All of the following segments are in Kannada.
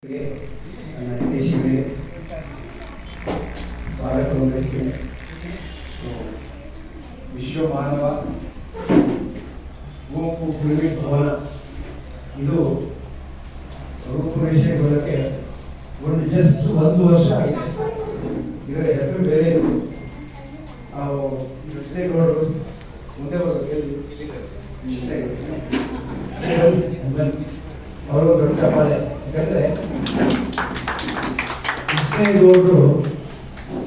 ದೇಶಿಗೆ ಸ್ವಾಗತವನ್ನು ಬಯಸ್ತೇನೆ. ವಿಶ್ವ ಮಾನವ ಕುವೆಂಪು ಕುಲವಿ ಭವನ ಇದು ರೂಪುರೇಷೆಗೊಳ್ಳಕ್ಕೆ ಜಸ್ಟ್ 1 ವರ್ಷ ಆಗಿದೆ. ಇದರ ಹೆಸರು ಬೇರೆ ಇತ್ತು. ಕೃಷ್ಣೇಗೌಡರು ಮುಂದೆ ಅವರು ದೊಡ್ಡ ಚಪ್ಪಾಳೆ. ಯಾಕಂದರೆ ಕೃಷ್ಣೇಗೌಡರು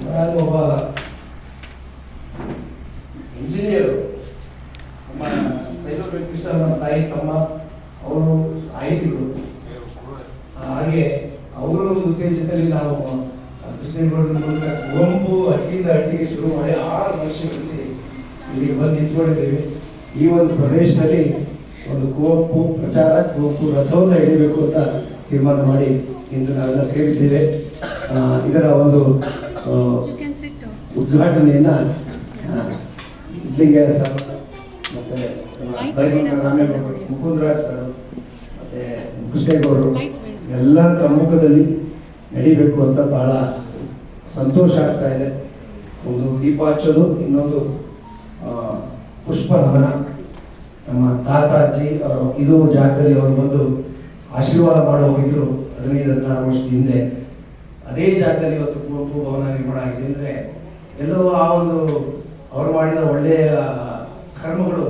ನಾನು ಒಬ್ಬ ಇಂಜಿನಿಯರು, ನಮ್ಮ ರೈಲ್ವೆ ಕೃಷ್ಣ ನಮ್ಮ ತಾಯಿ ತಮ್ಮ ಅವರು ಸಾಹಿತಿಗಳು. ಹಾಗೆ ಅವರ ಒಂದು ಉದ್ದೇಶದಲ್ಲಿ ನಾವು ಕೃಷ್ಣೇಗೌಡರ ಮೂಲಕ ಕುವೆಂಪು ಹಟ್ಟಿಯಿಂದ ಹಟ್ಟಿಗೆ ಶುರು ಮಾಡಿ 6 ವರ್ಷಗಳಲ್ಲಿ ಇಲ್ಲಿಗೆ ಬಂದು ನಿಂತ್ಕೊಂಡಿದ್ದೇವೆ. ಈ ಒಂದು ಪ್ರದೇಶದಲ್ಲಿ ಒಂದು ಕುವೆಂಪು ಪ್ರಚಾರ, ಕುವೆಂಪು ರಥವನ್ನು ಹಿಡಿಯಬೇಕು ಅಂತ ತೀರ್ಮಾನ ಮಾಡಿ ಇಂದು ನಾವೆಲ್ಲ ಸೇರಿದ್ದೇವೆ. ಇದರ ಒಂದು ಉದ್ಘಾಟನೆಯನ್ನು ಇಲ್ಲಿಗೆ ಮತ್ತೆ ರಾಮೇಗೌಡರು, ಮುಕುಂದರಾಜ್ ಸರ್ ಮತ್ತೆ ಕೃಷ್ಣೇಗೌಡರು ಎಲ್ಲರ ಸಮ್ಮುಖದಲ್ಲಿ ನಡೀಬೇಕು ಅಂತ ಬಹಳ ಸಂತೋಷ ಆಗ್ತಾ ಇದೆ. ಒಂದು ದೀಪ ಹಚ್ಚೋದು, ಇನ್ನೊಂದು ಪುಷ್ಪ ನಮನ. ನಮ್ಮ ತಾತಾಜಿ ಇದು ಜಾಗದಲ್ಲಿ ಅವರು ಬಂದು ಆಶೀರ್ವಾದ ಮಾಡಿ ಹೋಗಿದ್ರು 15-16 ವರ್ಷದ ಹಿಂದೆ. ಅದೇ ಜಾಗದಲ್ಲಿ ಇವತ್ತು ಕುವೆಂಪು ಭವನ ನಿರ್ಮಾಣ ಆಗಿದೆ ಅಂದರೆ ಎಲ್ಲೋ ಆ ಒಂದು ಅವರು ಮಾಡಿದ ಒಳ್ಳೆಯ ಕರ್ಮಗಳು,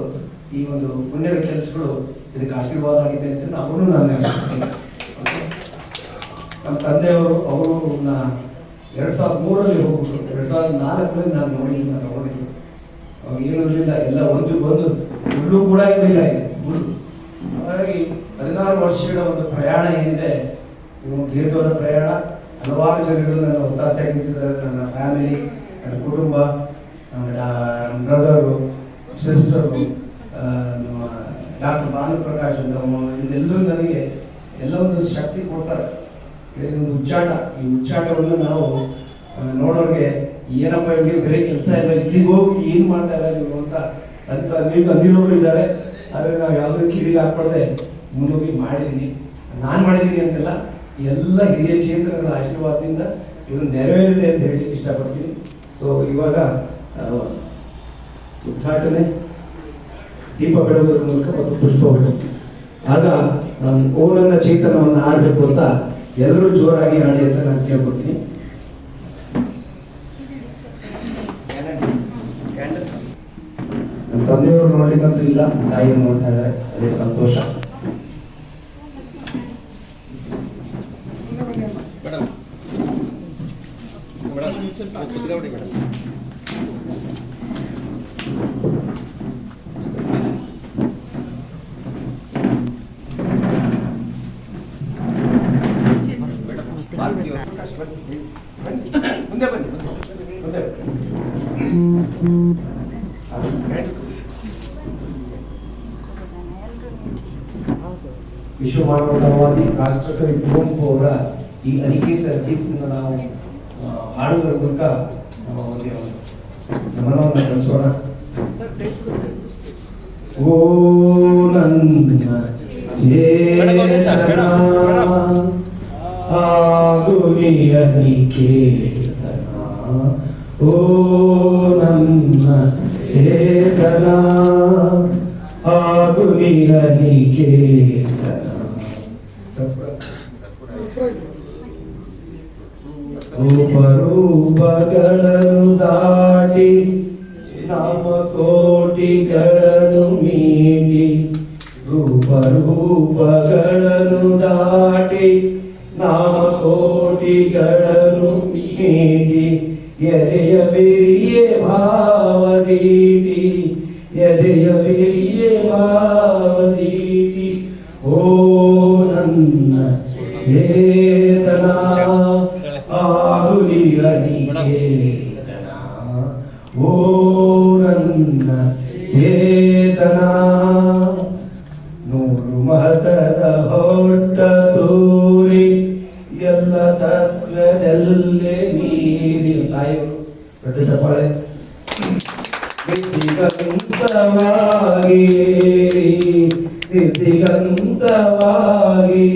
ಈ ಒಂದು ಪುಣ್ಯದ ಕೆಲಸಗಳು ಇದಕ್ಕೆ ಆಶೀರ್ವಾದ ಆಗಿದೆ ಅಂತ ನಾನು ಹೇಳ್ತೀನಿ. ನಮ್ಮ ತಂದೆಯವರು ಅವರು 2003ರಲ್ಲಿ ಹೋಗ್ಬಿಟ್ರು. 2004ರಲ್ಲಿ ನಾನು ನೋಡಿದ್ದು. ಅವಾಗ ಏನೂ ಇರಲಿಲ್ಲ, ಎಲ್ಲ ಒಂದು ಹುಲ್ಲು ಕೂಡ ಇರಲಿಲ್ಲ. ಹುಲ್ಲು ಹಾಗಾಗಿ 16 ವರ್ಷಗಳ ಒಂದು ಪ್ರಯಾಣ ಏನಿದೆ, ಇದು ದೀರ್ಘವಾದ ಪ್ರಯಾಣ. ಹಲವಾರು ಜನಗಳು ನನ್ನ ಒತ್ತಾಸೆಯಾಗಿ ನಿಂತಿದ್ದಾರೆ. ನನ್ನ ಫ್ಯಾಮಿಲಿ, ನನ್ನ ಕುಟುಂಬ, ನನ್ನ ಬ್ರದರು, ಸಿಸ್ಟರು, ನಮ್ಮ ಡಾಕ್ಟರ್ ಭಾನುಪ್ರಕಾಶ್ ಇದೆಲ್ಲರೂ ನನಗೆ ಎಲ್ಲ ಒಂದು ಶಕ್ತಿ ಕೊಡ್ತಾರೆ. ಇದೊಂದು ಉಚ್ಚಾಟ. ಈ ಉಚ್ಚಾಟವನ್ನು ನಾವು ನೋಡೋರಿಗೆ ಏನಪ್ಪ ಇವ್ರಿಗೆ ಬೇರೆ ಕೆಲಸ ಇಲ್ಲ, ಇಲ್ಲಿಗೆ ಹೋಗಿ ಏನು ಮಾಡ್ತಾ ಇದ್ದಾರೆ ಇವರು ಅಂತ ನೀವು ಅಂದಿರೋರು ಇದ್ದಾರೆ. ಆದರೆ ನಾವು ಯಾವುದೂ ಕಿವಿಗೆ ಹಾಕ್ಕೊಳ್ಳದೆ ಮುಂದೋಗಿ ಮಾಡಿದ್ದೀನಿ. ನಾನು ಮಾಡಿದ್ದೀನಿ ಅಂತೆಲ್ಲ, ಎಲ್ಲ ಹಿರಿಯ ಕ್ಷೇತ್ರಗಳ ಆಶೀರ್ವಾದದಿಂದ ಇದು ನೆರವೇರಿದೆ ಅಂತ ಹೇಳಿ ಇಷ್ಟಪಡ್ತೀನಿ. ಸೊ ಇವಾಗ ಉದ್ಘಾಟನೆ, ದೀಪ ಬೆಳಗೋದ್ರ ಮೂಲಕ ಮತ್ತು ಪುಷ್ಪ ಬಿಡು. ಆಗ ನಾನು ಓನನ್ನ ಚೇತನವನ್ನು ಆಡಬೇಕು ಅಂತ ಎಲ್ಲರೂ ಜೋರಾಗಿ ಆಡಿ ಅಂತ ನಾನು ಕೇಳ್ಕೊತೀನಿ. ನಮ್ಮ ತಂದೆಯವರು ನೋಡ್ಲಿಕ್ಕಂತೂ ಇಲ್ಲ, ತಾಯಿಯನ್ನು ನೋಡ್ತಾ ಇದ್ದಾರೆ, ಅದೇ ಸಂತೋಷ. ಮುಂದೆ ಬನ್ನಿ. ವಿಶ್ವ ಮಾನವತಾವಾದಿ ರಾಷ್ಟ್ರಕವಿ ಕುವೆಂಪು ಅವರ ಈ ಅನಿಕೇತ ಗೀತವನ್ನು ನಾವು ಹಾಡುವುದರ ಮೂಲಕ ನಾವು ಅವರಿಗೆ ಗಮನವನ್ನು ಕಲಿಸೋಣ. ಓ ನನ್ನ ಚೇತನ ಹಾಗೂ ನಿಯನಿಕೇತನ, ಓ ನನ್ನ ಚೇತನ ಹಾಗೂ ನಿಯನಿಕೇತನ, ರೂಪಗಳನ್ನು ದಾಟಿ ನಾಮಕೋಟಿಗಳನ್ನು ಮೀರಿ, ರೂಪಗಳನ್ನು ದಾಟಿ ನಾಮಕೋಟಿಗಳನ್ನು ಮೀರಿ, ಎದೆಯ ಬೆರಿಯೇ ಭಾವದೀಟಿ, ಎದೆಯ ಬೆರಿಯೇ ಭಾವದೀಟಿ, ಓ ನನ್ನ ಚೇತನ ಆಗುಲಿಯ ನಿಕೇತನ, ಓ ನನ್ನ ಚೇತನ, 100 ಮಹತದ ಹೊಟ್ಟ ತೂರಿ ಎಲ್ಲ ತತ್ವದಲ್ಲೇ ನೀರಿ. ತಾಯಿಗಳು ದೊಡ್ಡ ಚಪ್ಪಾಳೆ. ದಿಗಂತವಾಗಿ